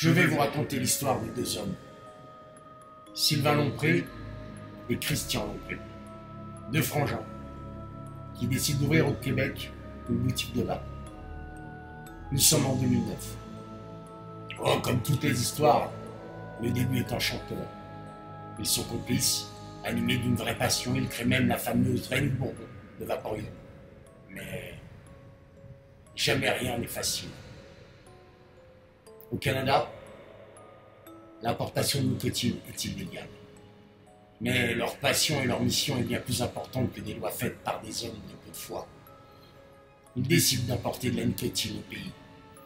Je vais vous raconter l'histoire de deux hommes, Sylvain Lompré et Christian Lompré, deux frangins, qui décident d'ouvrir au Québec une boutique de vin. Nous sommes en 2009. Oh, comme toutes les histoires, le début est enchanteur. Ils sont complices, animés d'une vraie passion, ils créent même la fameuse Reine Bourbon de Vaporeon. Mais jamais rien n'est facile. Au Canada, l'importation de nicotine est illégale. Mais leur passion et leur mission est bien plus importante que des lois faites par des hommes de peu de foi. Ils décident d'importer de la nicotine au pays,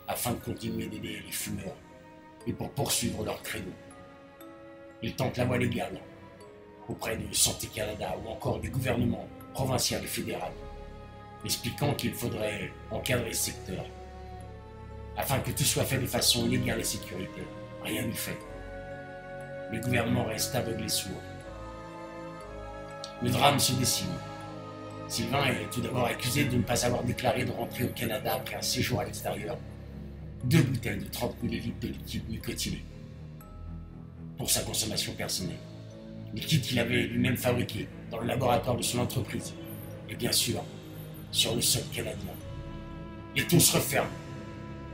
afin de continuer d'aider les fumeurs, et pour poursuivre leur credo. Ils tentent la voie légale, auprès de Santé Canada ou encore du gouvernement provincial et fédéral, expliquant qu'il faudrait encadrer ce secteur, afin que tout soit fait de façon légale et sécuritaire. Rien n'y fait. Le gouvernement reste aveugle et sourd. Le drame se dessine. Sylvain est tout d'abord accusé de ne pas avoir déclaré de rentrer au Canada après un séjour à l'extérieur. 2 bouteilles de 30 ml de liquide nicotiné pour sa consommation personnelle. Liquide qu'il avait lui-même fabriqué dans le laboratoire de son entreprise. Et bien sûr, sur le sol canadien. Et tout se referme.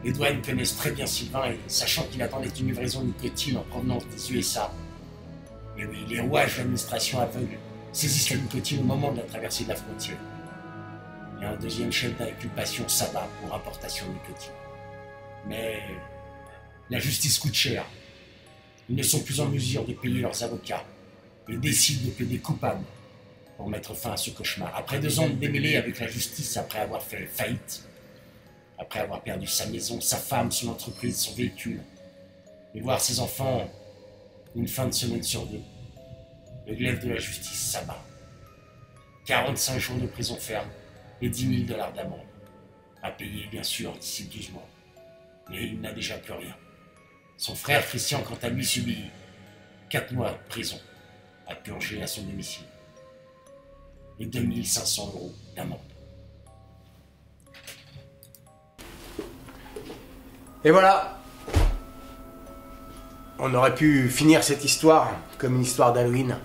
Les douanes connaissent très bien Sylvain et, sachant qu'il attendait une livraison de nicotine en provenance des USA, et oui, les rouages de l'administration aveugle saisissent la nicotine au moment de la traversée de la frontière. Et un deuxième chef d'inculpation s'abat pour importation de nicotine. Mais la justice coûte cher. Ils ne sont plus en mesure de payer leurs avocats et décident de plaider coupables pour mettre fin à ce cauchemar. Après 2 ans de démêlés avec la justice, après avoir fait faillite, après avoir perdu sa maison, sa femme, son entreprise, son véhicule, et voir ses enfants une fin de semaine sur 2, le glaive de la justice s'abat. 45 jours de prison ferme et 10 000 $ d'amende, à payer bien sûr d'ici 12 mois. Mais il n'a déjà plus rien. Son frère Christian, quant à lui, subit 4 mois de prison à purger à son domicile et 2 500 € d'amende. Et voilà, on aurait pu finir cette histoire comme une histoire d'Halloween.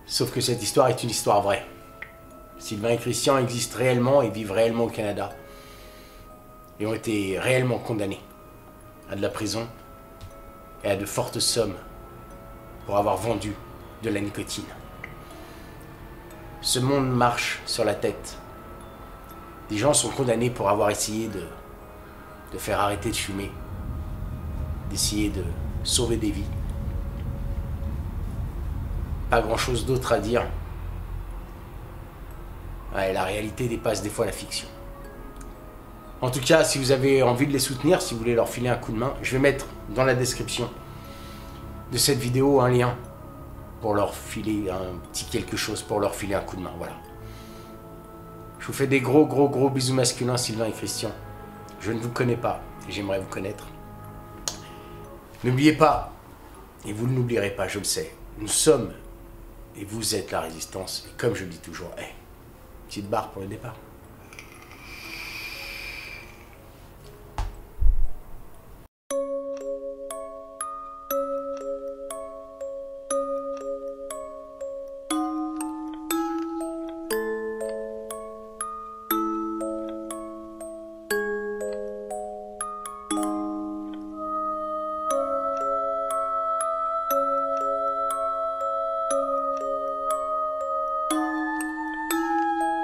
Sauf que cette histoire est une histoire vraie. Sylvain et Christian existent réellement et vivent réellement au Canada. Et ont été réellement condamnés à de la prison et à de fortes sommes pour avoir vendu de la nicotine. Ce monde marche sur la tête. Des gens sont condamnés pour avoir essayé de faire arrêter de fumer, d'essayer de sauver des vies. Pas grand-chose d'autre à dire. Ouais, la réalité dépasse des fois la fiction. En tout cas, si vous avez envie de les soutenir, si vous voulez leur filer un coup de main, je vais mettre dans la description de cette vidéo un lien pour leur filer un petit quelque chose, pour leur filer un coup de main, voilà. Je vous fais des gros bisous masculins, Sylvain et Christian. Je ne vous connais pas et j'aimerais vous connaître. N'oubliez pas, et vous ne l'oublierez pas, je le sais, nous sommes et vous êtes la résistance. Et comme je le dis toujours, petite barre pour le départ.